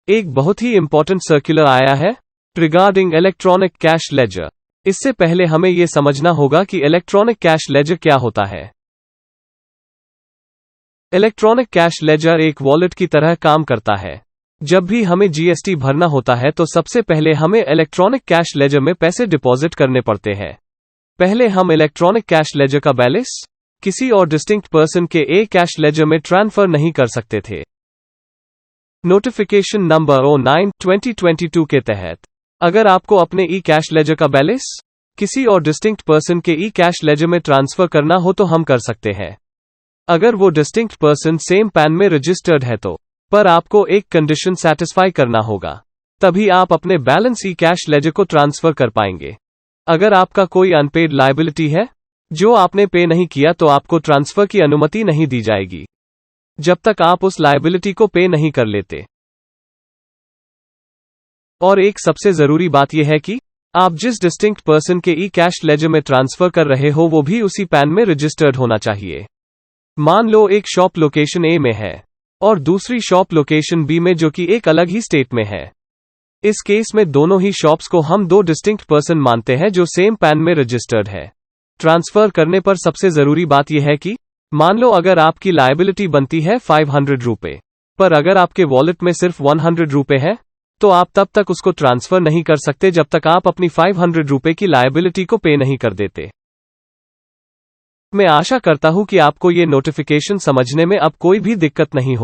एक बहुत ही important circular आया है रिगार्डिंग इलेक्ट्रॉनिक कैश लेजर। इससे पहले हमें यह समझना होगा कि इलेक्ट्रॉनिक कैश लेजर क्या होता है। इलेक्ट्रॉनिक कैश लेजर एक वॉलेट की तरह काम करता है। जब भी हमें जीएसटी भरना होता है तो सबसे पहले हमें इलेक्ट्रॉनिक कैश लेजर में पैसे डिपॉजिट करने पड़ते हैं। पहले हम इलेक्ट्रॉनिक कैश लेजर का बैलेंस किसी और डिस्टिंक्ट पर्सन के ए कैश लेजर में ट्रांसफर नहीं कर सकते थे। नोटिफिकेशन नंबर 09/2022 के तहत अगर आपको अपने ई कैश लेजर का बैलेंस किसी और डिस्टिंक्ट पर्सन के ई कैश लेजर में ट्रांसफर करना हो तो हम कर सकते हैं, अगर वो डिस्टिंक्ट पर्सन सेम पैन में रजिस्टर्ड है तो। पर आपको एक कंडीशन सेटिस्फाई करना होगा, तभी आप अपने बैलेंस ई कैश लेजर को ट्रांसफर कर पाएंगे। अगर आपका कोई अनपेड लायबिलिटी है जो आपने पे नहीं किया तो आपको ट्रांसफर की अनुमति नहीं दी जाएगी जब तक आप उस लायबिलिटी को पे नहीं कर लेते। और एक सबसे जरूरी बात यह है कि आप जिस डिस्टिंक्ट पर्सन के ई कैश लेजर में ट्रांसफर कर रहे हो वो भी उसी पैन में रजिस्टर्ड होना चाहिए। मान लो एक शॉप लोकेशन ए में है और दूसरी शॉप लोकेशन बी में जो कि एक अलग ही स्टेट में है। इस केस में दोनों ही शॉप्स को हम दो डिस्टिंक्ट पर्सन मानते हैं जो सेम पैन में रजिस्टर्ड है। ट्रांसफर करने पर सबसे जरूरी बात यह है कि मान लो अगर आपकी लायबिलिटी बनती है 500 रुपए, पर अगर आपके वॉलेट में सिर्फ 100 रुपए है तो आप तब तक उसको ट्रांसफर नहीं कर सकते जब तक आप अपनी 500 रुपए की लायबिलिटी को पे नहीं कर देते। मैं आशा करता हूं कि आपको ये नोटिफिकेशन समझने में अब कोई भी दिक्कत नहीं हो।